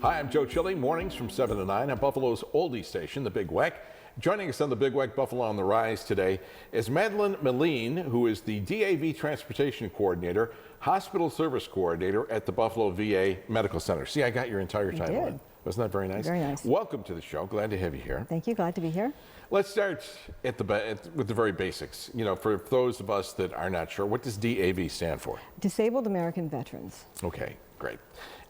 Hi, I'm Joe Chili, mornings from 7 to 9 at Buffalo's oldie station, the Big Weck. Joining us on the Big Weck Buffalo on the Rise today is Madeline Meline, who is the DAV Transportation Coordinator, Hospital Service Coordinator at the Buffalo VA Medical Center. See, I got your entire title in. Wasn't that very nice? Very nice. Welcome to the show. Glad to have you here. Thank you. Glad to be here. Let's start with the very basics. You know, for those of us that are not sure, what does DAV stand for? Disabled American Veterans. Okay, great.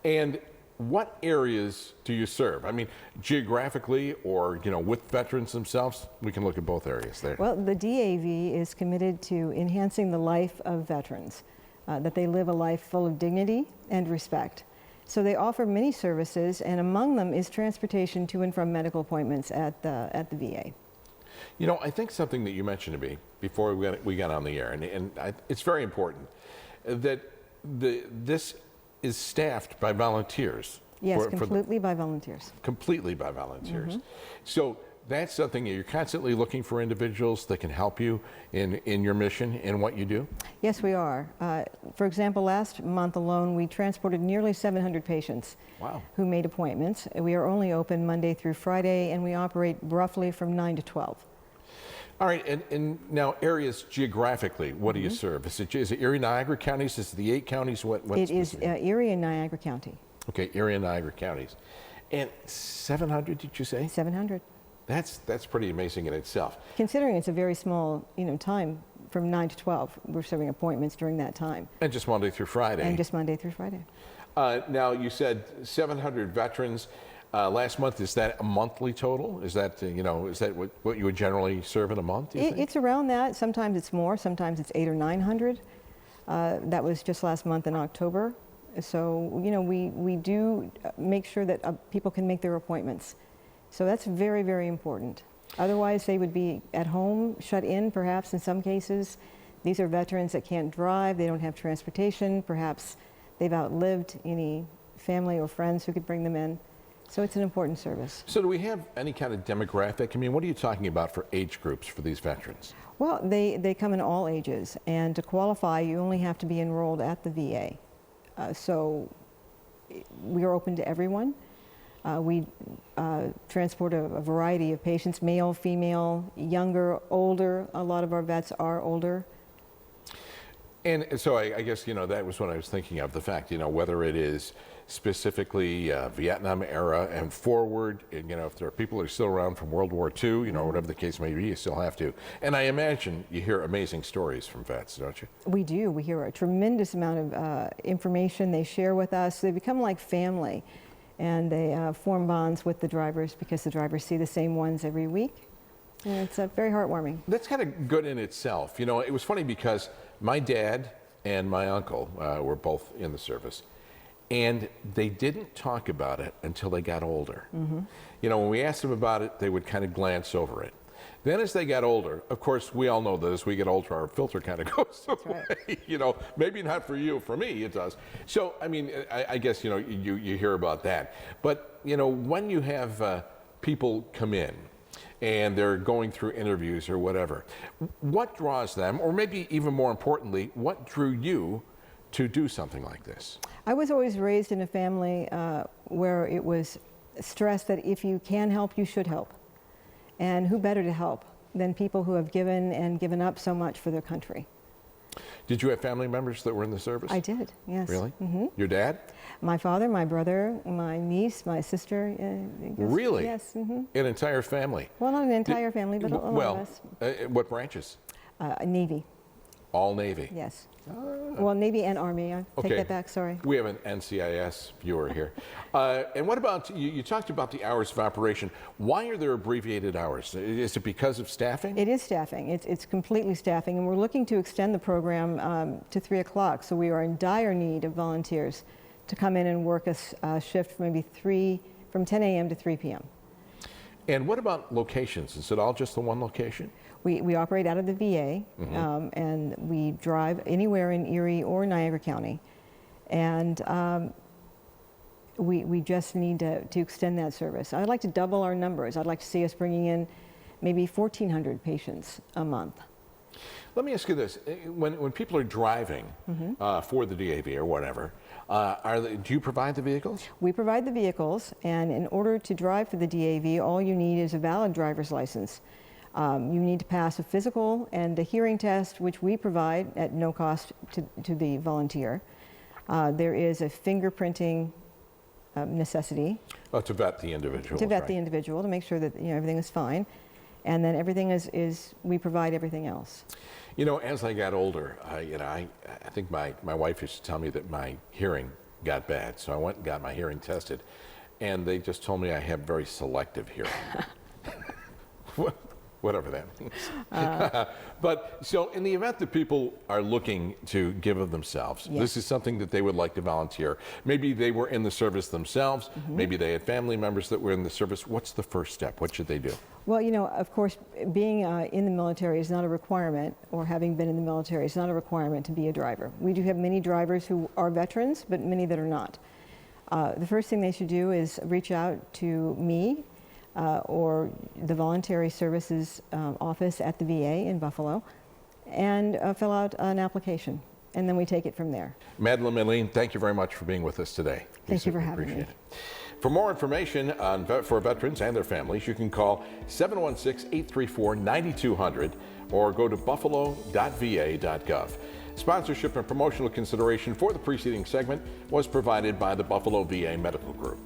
And what areas do you serve? I mean, geographically or, you know, with veterans themselves? We can look at both areas there. Well, the DAV is committed to enhancing the life of veterans, that they live a life full of dignity and respect. So they offer many services, and among them is transportation to and from medical appointments at the VA. You know, I think something that you mentioned to me before we got on the air, and it's very important, that this is staffed by volunteers. Yes, completely by volunteers. Completely by volunteers. Mm-hmm. So that's something you're constantly looking for individuals that can help you in your mission and what you do? Yes, we are. For example, last month alone, we transported nearly 700 patients. Wow. Who made appointments. We are only open Monday through Friday, and we operate roughly from 9 to 12. All right, and now areas geographically, what do you serve? Is it Erie, Niagara counties? Is it the 8 counties? It is Erie and Niagara County. Okay, Erie and Niagara counties. And 700, did you say? 700. That's pretty amazing in itself. Considering it's a very small, time from 9 to 12, we're serving appointments during that time. And just Monday through Friday. And just Monday through Friday. Now you said 700 veterans. Last month, is that a monthly total? Is that, is that what you would generally serve in a month? It's around that. Sometimes it's more. Sometimes it's 800 or 900. That was just last month in October. So, we do make sure that people can make their appointments. So that's very, very important. Otherwise, they would be at home, shut in, perhaps in some cases. These are veterans that can't drive. They don't have transportation. Perhaps they've outlived any family or friends who could bring them in. So it's an important service. So do we have any kind of demographic? I mean, what are you talking about for age groups for these veterans? Well, they come in all ages, and to qualify, you only have to be enrolled at the VA. So we are open to everyone. We transport a variety of patients, male, female, younger, older. A lot of our vets are older. And so I guess, that was what I was thinking of, the fact, whether it is specifically Vietnam era and forward, and, if there are people that are still around from World War II, whatever the case may be, you still have to. And I imagine you hear amazing stories from vets, don't you? We do. We hear a tremendous amount of information they share with us. They become like family, and they form bonds with the drivers because the drivers see the same ones every week. And it's very heartwarming. That's kind of good in itself. It was funny because my dad and my uncle were both in the service, and they didn't talk about it until they got older. Mm-hmm. When we asked them about it, they would kind of glance over it. Then as they got older, of course, we all know that as we get older, our filter kind of goes away. Right. Maybe not for you, for me, it does. So, I mean, I guess, you hear about that. But, when you have people come in, and they're going through interviews or whatever, what draws them, or maybe even more importantly, what drew you to do something like this? I was always raised in a family where it was stressed that if you can help, you should help. And who better to help than people who have given and given up so much for their country? Did you have family members that were in the service? I did, yes. Really? Mm-hmm. Your dad? My father, my brother, my niece, my sister. Really? Yes. Mm-hmm. An entire family? Well, not an entire family, but a lot of us. What branches? Navy. All Navy? Yes. Well, Navy and Army. I take that back, sorry. We have an NCIS viewer here. And what about, you talked about the hours of operation. Why are there abbreviated hours? Is it because of staffing? It is staffing. It's completely staffing, and we're looking to extend the program to 3 o'clock. So we are in dire need of volunteers to come in and work a shift from from 10 a.m. to 3 p.m. And what about locations? Is it all just the one location? We operate out of the VA, Mm-hmm. and we drive anywhere in Erie or Niagara County. And we just need to extend that service. I'd like to double our numbers. I'd like to see us bringing in maybe 1,400 patients a month. Let me ask you this: when people are driving for the DAV or whatever, do you provide the vehicles? We provide the vehicles, and in order to drive for the DAV, all you need is a valid driver's license. You need to pass a physical and a hearing test, which we provide at no cost to the volunteer. There is a fingerprinting necessity. Oh, to vet the individual. To vet the individual, to make sure that everything is fine. And then everything is we provide everything else. You know, as I got older, I think my wife used to tell me that my hearing got bad, so I went and got my hearing tested, and they just told me I have very selective hearing. Whatever that means. But so in the event that people are looking to give of themselves, yes. This is something that they would like to volunteer. Maybe they were in the service themselves, maybe they had family members that were in the service. What's the first step? What should they do? Well, of course, being in the military is not a requirement, or having been in the military is not a requirement to be a driver. We do have many drivers who are veterans, but many that are not. The first thing they should do is reach out to me or the Voluntary Services Office at the VA in Buffalo and fill out an application, and then we take it from there. Madeline Maylene, thank you very much for being with us today. Thank you for having me. Appreciate it. For more information on for veterans and their families, you can call 716-834-9200 or go to buffalo.va.gov. Sponsorship and promotional consideration for the preceding segment was provided by the Buffalo VA Medical Group.